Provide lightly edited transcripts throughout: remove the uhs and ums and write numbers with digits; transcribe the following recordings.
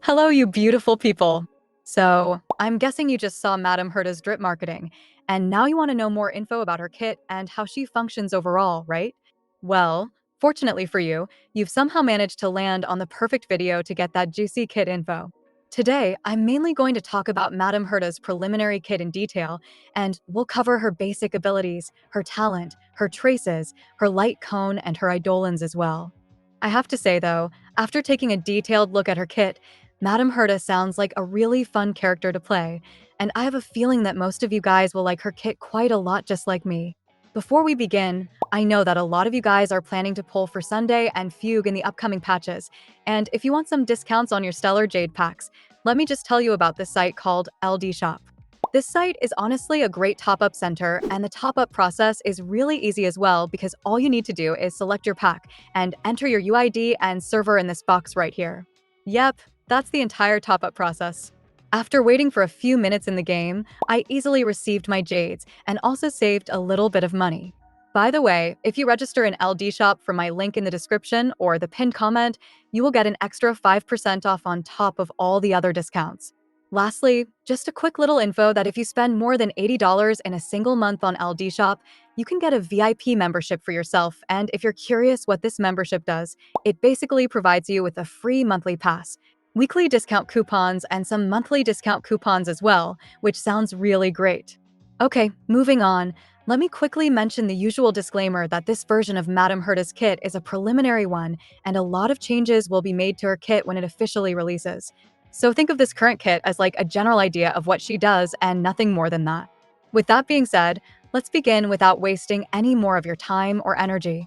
Hello, you beautiful people. So, I'm guessing you just saw Madam Herta's drip marketing, and now you want to know more info about her kit and how she functions overall, right? Well, fortunately for you, you've somehow managed to land on the perfect video to get that juicy kit info. Today, I'm mainly going to talk about Madam Herta's preliminary kit in detail, and we'll cover her basic abilities, her talent, her traces, her light cone, and her Eidolons as well. I have to say though, after taking a detailed look at her kit, Madam Herta sounds like a really fun character to play, and I have a feeling that most of you guys will like her kit quite a lot just like me. Before we begin, I know that a lot of you guys are planning to pull for Sunday and Fugue in the upcoming patches, and if you want some discounts on your Stellar Jade packs, let me just tell you about this site called LD Shop. This site is honestly a great top-up center, and the top-up process is really easy as well because all you need to do is select your pack and enter your UID and server in this box right here. Yep, that's the entire top-up process. After waiting for a few minutes in the game, I easily received my jades and also saved a little bit of money. By the way, if you register in LD Shop from my link in the description or the pinned comment, you will get an extra 5% off on top of all the other discounts. Lastly, just a quick little info that if you spend more than $80 in a single month on LD Shop, you can get a VIP membership for yourself, and if you're curious what this membership does, it basically provides you with a free monthly pass, weekly discount coupons, and some monthly discount coupons as well, which sounds really great. Okay, moving on, let me quickly mention the usual disclaimer that this version of Madam Herta's kit is a preliminary one, and a lot of changes will be made to her kit when it officially releases. So think of this current kit as like a general idea of what she does and nothing more than that. With that being said, let's begin without wasting any more of your time or energy.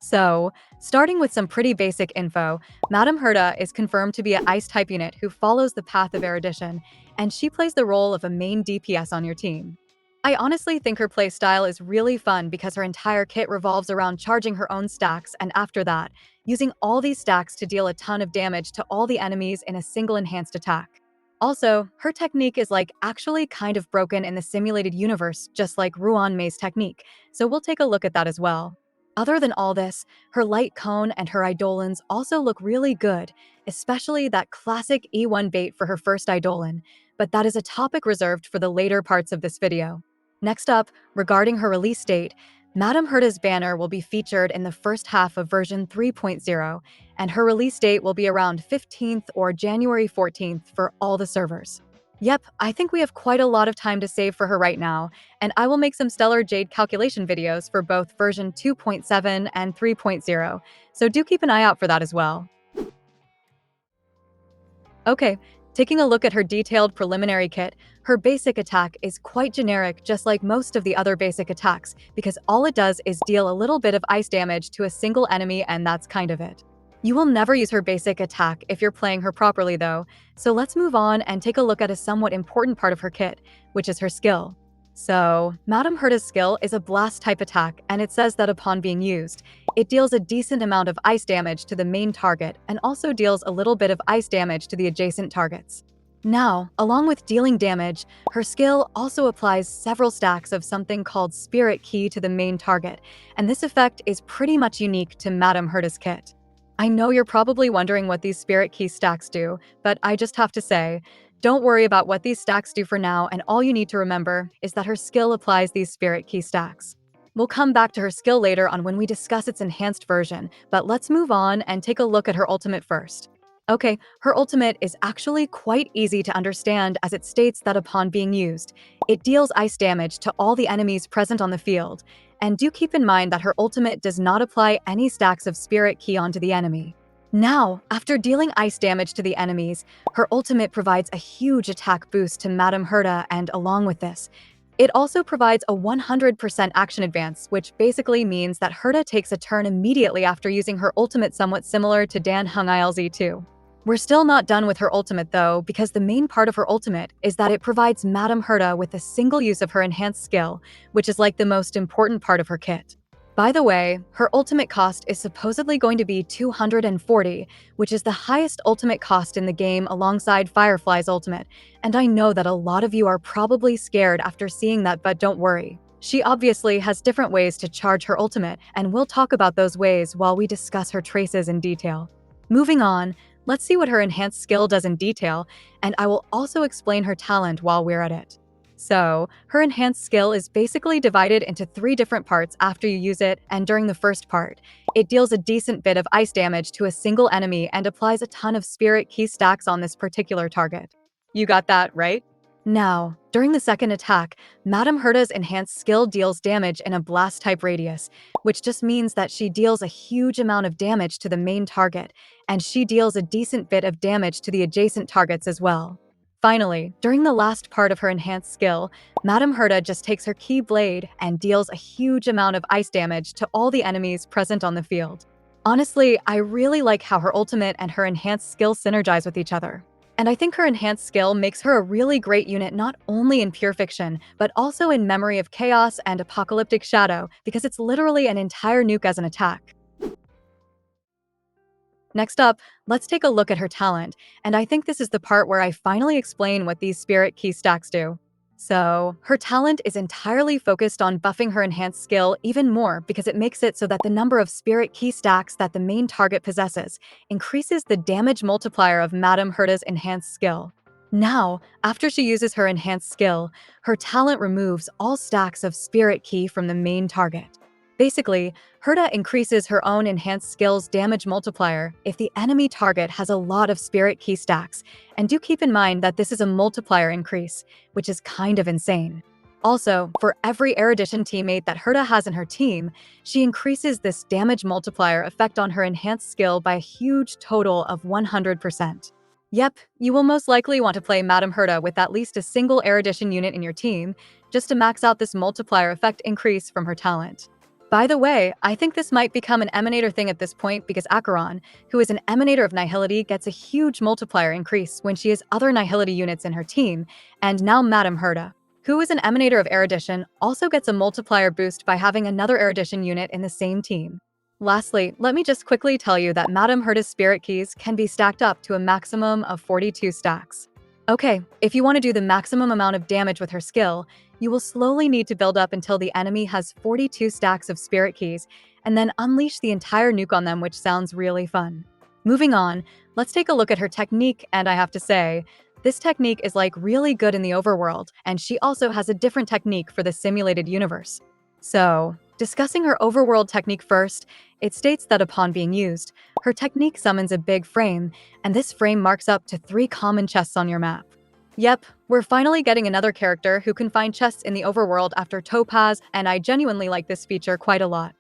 So, starting with some pretty basic info, Madam Herta is confirmed to be an Ice-type unit who follows the path of erudition, and she plays the role of a main DPS on your team. I honestly think her playstyle is really fun because her entire kit revolves around charging her own stacks and after that, using all these stacks to deal a ton of damage to all the enemies in a single enhanced attack. Also, her technique is like actually kind of broken in the simulated universe, just like Ruan Mei's technique, so we'll take a look at that as well. Other than all this, her light cone and her Eidolons also look really good, especially that classic E1 bait for her first Eidolon, but that is a topic reserved for the later parts of this video. Next up, regarding her release date, Madam Herta's banner will be featured in the first half of version 3.0, and her release date will be around 15th or January 14th for all the servers. Yep, I think we have quite a lot of time to save for her right now, and I will make some Stellar Jade calculation videos for both version 2.7 and 3.0, so do keep an eye out for that as well. Okay, taking a look at her detailed preliminary kit, her basic attack is quite generic just like most of the other basic attacks, because all it does is deal a little bit of ice damage to a single enemy and that's kind of it. You will never use her basic attack if you're playing her properly though, so let's move on and take a look at a somewhat important part of her kit, which is her skill. So, Madam Herta's skill is a blast type attack, and it says that upon being used, it deals a decent amount of ice damage to the main target and also deals a little bit of ice damage to the adjacent targets. Now, along with dealing damage, her skill also applies several stacks of something called Spirit Key to the main target, and this effect is pretty much unique to Madam Herta's kit. I know you're probably wondering what these Spirit Key stacks do, but I just have to say, don't worry about what these stacks do for now, and all you need to remember is that her skill applies these Spirit Key stacks. We'll come back to her skill later on when we discuss its enhanced version, but let's move on and take a look at her ultimate first. Okay, her ultimate is actually quite easy to understand as it states that upon being used, it deals ice damage to all the enemies present on the field, and do keep in mind that her ultimate does not apply any stacks of Spirit Key onto the enemy. Now, after dealing ice damage to the enemies, her ultimate provides a huge attack boost to Madam Herta, and along with this, it also provides a 100% action advance, which basically means that Herta takes a turn immediately after using her ultimate, somewhat similar to Dan Hung ILZ2. We're still not done with her ultimate though, because the main part of her ultimate is that it provides Madam Herta with a single use of her enhanced skill, which is like the most important part of her kit. By the way, her ultimate cost is supposedly going to be 240, which is the highest ultimate cost in the game alongside Firefly's ultimate, and I know that a lot of you are probably scared after seeing that, but don't worry. She obviously has different ways to charge her ultimate, and we'll talk about those ways while we discuss her traces in detail. Moving on, let's see what her enhanced skill does in detail, and I will also explain her talent while we're at it. So, her enhanced skill is basically divided into 3 different parts after you use it, and during the first part, it deals a decent bit of ice damage to a single enemy and applies a ton of spirit key stacks on this particular target. You got that, right? Now, during the second attack, Madam Herta's enhanced skill deals damage in a blast-type radius, which just means that she deals a huge amount of damage to the main target, and she deals a decent bit of damage to the adjacent targets as well. Finally, during the last part of her enhanced skill, Madam Herta just takes her key blade and deals a huge amount of ice damage to all the enemies present on the field. Honestly, I really like how her ultimate and her enhanced skill synergize with each other. And I think her enhanced skill makes her a really great unit not only in pure fiction, but also in Memory of Chaos and Apocalyptic Shadow, because it's literally an entire nuke as an attack. Next up, let's take a look at her talent, and I think this is the part where I finally explain what these spirit key stacks do. So, her talent is entirely focused on buffing her enhanced skill even more because it makes it so that the number of spirit key stacks that the main target possesses increases the damage multiplier of Madam Herta's enhanced skill. Now, after she uses her enhanced skill, her talent removes all stacks of spirit key from the main target. Basically, Herta increases her own enhanced skill's damage multiplier if the enemy target has a lot of spirit key stacks, and do keep in mind that this is a multiplier increase, which is kind of insane. Also, for every erudition teammate that Herta has in her team, she increases this damage multiplier effect on her enhanced skill by a huge total of 100%. Yep, you will most likely want to play Madam Herta with at least a single erudition unit in your team, just to max out this multiplier effect increase from her talent. By the way, I think this might become an Emanator thing at this point because Acheron, who is an Emanator of Nihility, gets a huge multiplier increase when she has other Nihility units in her team, and now Madam Herta, who is an Emanator of Erudition, also gets a multiplier boost by having another Erudition unit in the same team. Lastly, let me just quickly tell you that Madam Herta's spirit keys can be stacked up to a maximum of 42 stacks. Okay, if you want to do the maximum amount of damage with her skill, you will slowly need to build up until the enemy has 42 stacks of spirit keys, and then unleash the entire nuke on them, which sounds really fun. Moving on, let's take a look at her technique, and I have to say, this technique is like really good in the overworld, and she also has a different technique for the simulated universe. So, discussing her overworld technique first, it states that upon being used, her technique summons a big frame, and this frame marks up to 3 common chests on your map. Yep, we're finally getting another character who can find chests in the overworld after Topaz, and I genuinely like this feature quite a lot.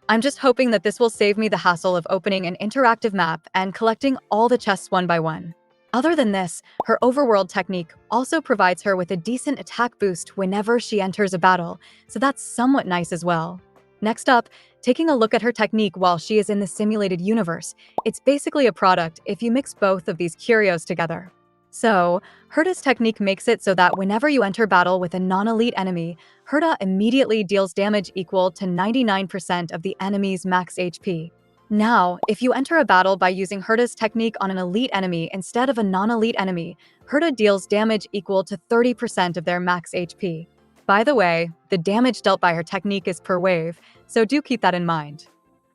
I'm just hoping that this will save me the hassle of opening an interactive map and collecting all the chests one by one. Other than this, her overworld technique also provides her with a decent attack boost whenever she enters a battle, so that's somewhat nice as well. Next up, taking a look at her technique while she is in the simulated universe, it's basically a product if you mix both of these curios together. So, Herta's technique makes it so that whenever you enter battle with a non-elite enemy, Herta immediately deals damage equal to 99% of the enemy's max HP. Now, if you enter a battle by using Herta's technique on an elite enemy instead of a non-elite enemy, Herta deals damage equal to 30% of their max HP. By the way, the damage dealt by her technique is per wave, so do keep that in mind.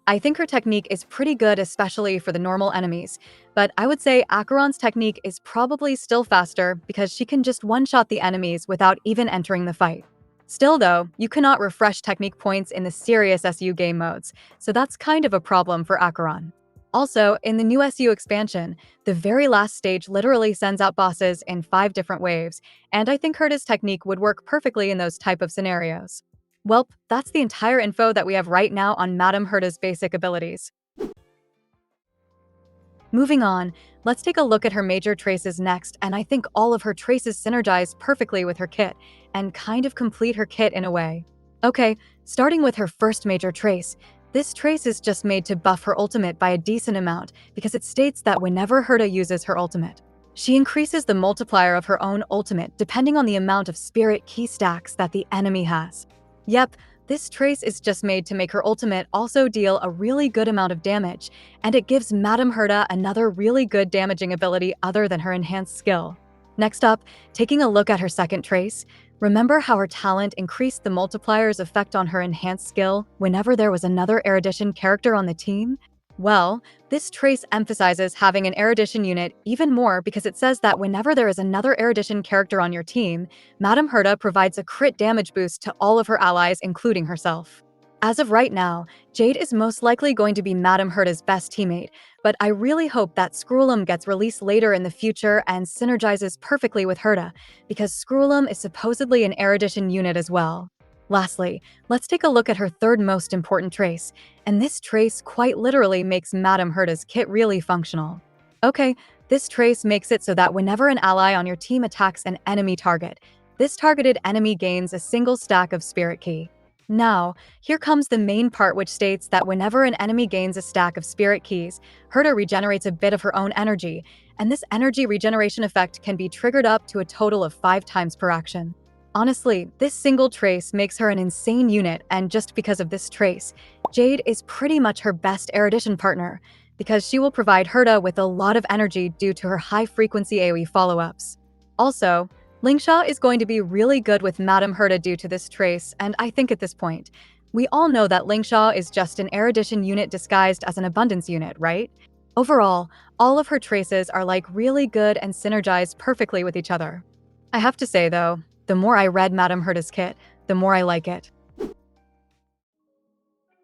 I think her technique is pretty good, especially for the normal enemies, but I would say Acheron's technique is probably still faster because she can just one-shot the enemies without even entering the fight. Still though, you cannot refresh technique points in the serious SU game modes, so that's kind of a problem for Acheron. Also, in the new SU expansion, the very last stage literally sends out bosses in 5 different waves, and I think Herta's technique would work perfectly in those type of scenarios. Welp, that's the entire info that we have right now on Madam Herta's basic abilities. Moving on, let's take a look at her major traces next, and I think all of her traces synergize perfectly with her kit, and kind of complete her kit in a way. Okay, starting with her first major trace, this trace is just made to buff her ultimate by a decent amount, because it states that whenever Herta uses her ultimate, she increases the multiplier of her own ultimate depending on the amount of spirit key stacks that the enemy has. Yep, this trace is just made to make her ultimate also deal a really good amount of damage, and it gives Madam Herta another really good damaging ability other than her enhanced skill. Next up, taking a look at her second trace, remember how her talent increased the multiplier's effect on her enhanced skill whenever there was another erudition character on the team? Well, this trace emphasizes having an erudition unit even more because it says that whenever there is another erudition character on your team, Madam Herta provides a crit damage boost to all of her allies, including herself. As of right now, Jade is most likely going to be Madam Herta's best teammate, but I really hope that Scroolum gets released later in the future and synergizes perfectly with Herta, because Scroolum is supposedly an erudition unit as well. Lastly, let's take a look at her third most important trace, and this trace quite literally makes Madam Herta's kit really functional. Okay, this trace makes it so that whenever an ally on your team attacks an enemy target, this targeted enemy gains a single stack of Spirit Key. Now, here comes the main part, which states that whenever an enemy gains a stack of Spirit Keys, Herta regenerates a bit of her own energy, and this energy regeneration effect can be triggered up to a total of 5 times per action. Honestly, this single trace makes her an insane unit, and just because of this trace, Jade is pretty much her best erudition partner, because she will provide Herta with a lot of energy due to her high-frequency AoE follow-ups. Also, Lingsha is going to be really good with Madam Herta due to this trace, and I think at this point, we all know that Lingsha is just an erudition unit disguised as an abundance unit, right? Overall, all of her traces are like really good and synergize perfectly with each other. I have to say though, the more I read Madam Herta's kit, the more I like it.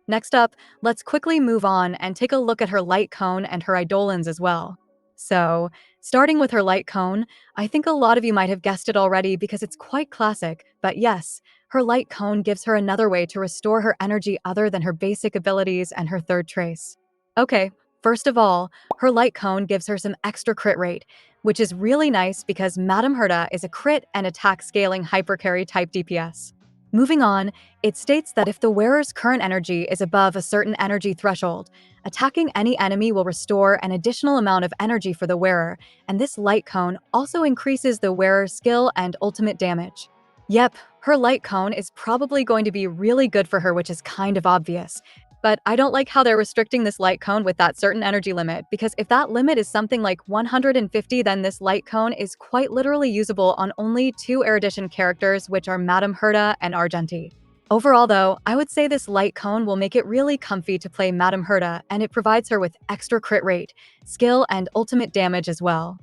Next up, let's quickly move on and take a look at her light cone and her Eidolons as well. So, starting with her light cone, I think a lot of you might have guessed it already because it's quite classic, but yes, her light cone gives her another way to restore her energy other than her basic abilities and her third trace. Okay, first of all, her light cone gives her some extra crit rate, which is really nice because Madam Herta is a crit and attack scaling hypercarry type DPS. Moving on, it states that if the wearer's current energy is above a certain energy threshold, attacking any enemy will restore an additional amount of energy for the wearer, and this light cone also increases the wearer's skill and ultimate damage. Yep, her light cone is probably going to be really good for her, which is kind of obvious. But I don't like how they're restricting this light cone with that certain energy limit, because if that limit is something like 150, then this light cone is quite literally usable on only 2 erudition characters, which are Madam Herta and Argenti. Overall though, I would say this light cone will make it really comfy to play Madam Herta, and it provides her with extra crit rate, skill, and ultimate damage as well.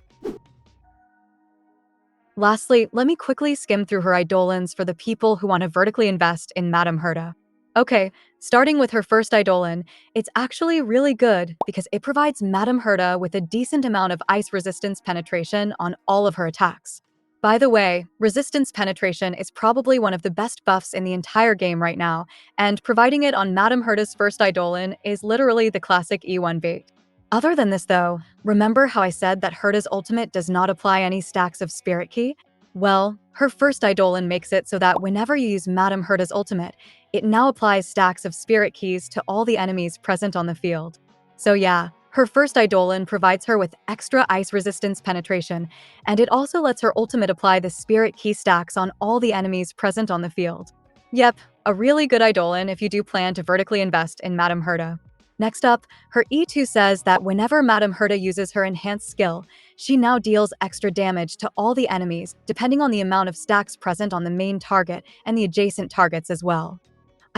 Lastly, let me quickly skim through her Eidolons for the people who want to vertically invest in Madam Herta. Okay, starting with her first Eidolon, it's actually really good because it provides Madam Herta with a decent amount of ice resistance penetration on all of her attacks. By the way, resistance penetration is probably one of the best buffs in the entire game right now, and providing it on Madam Herta's first Eidolon is literally the classic E1 bait. Other than this though, remember how I said that Herta's ultimate does not apply any stacks of Spirit Key? Well, her first Eidolon makes it so that whenever you use Madam Herta's ultimate, it now applies stacks of Spirit Keys to all the enemies present on the field. So yeah, her first Eidolon provides her with extra ice resistance penetration, and it also lets her ultimate apply the Spirit Key stacks on all the enemies present on the field. Yep, a really good Eidolon if you do plan to vertically invest in Madam Herta. Next up, her E2 says that whenever Madam Herta uses her enhanced skill, she now deals extra damage to all the enemies, depending on the amount of stacks present on the main target and the adjacent targets as well.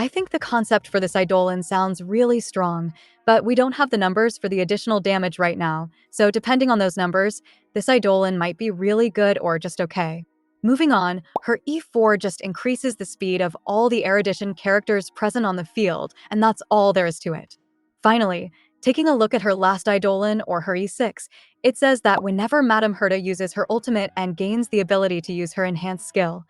I think the concept for this Eidolon sounds really strong, but we don't have the numbers for the additional damage right now, so depending on those numbers, this Eidolon might be really good or just okay. Moving on, her E4 just increases the speed of all the erudition characters present on the field, and that's all there is to it. Finally, taking a look at her last Eidolon, or her E6, it says that whenever Madam Herta uses her ultimate and gains the ability to use her enhanced skill,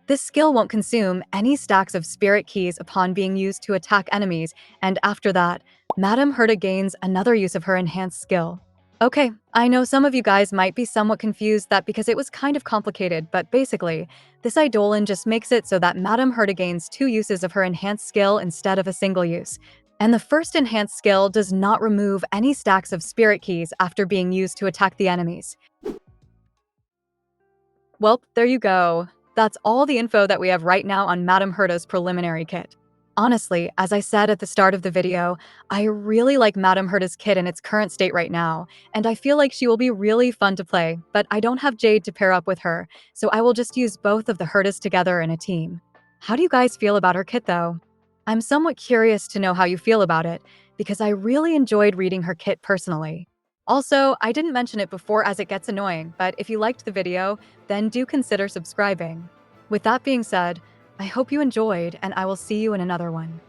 this skill won't consume any stacks of Spirit Keys upon being used to attack enemies, and after that, Madam Herta gains another use of her enhanced skill. Okay, I know some of you guys might be somewhat confused that because it was kind of complicated, but basically, this Eidolon just makes it so that Madam Herta gains 2 uses of her enhanced skill instead of a single use. And the first enhanced skill does not remove any stacks of Spirit Keys after being used to attack the enemies. Well, there you go. That's all the info that we have right now on Madam Herta's preliminary kit. Honestly, as I said at the start of the video, I really like Madam Herta's kit in its current state right now, and I feel like she will be really fun to play, but I don't have Jade to pair up with her, so I will just use both of the Hertas together in a team. How do you guys feel about her kit though? I'm somewhat curious to know how you feel about it. because I really enjoyed reading her kit personally. Also, I didn't mention it before as it gets annoying, but if you liked the video, then do consider subscribing. With that being said, I hope you enjoyed, and I will see you in another one.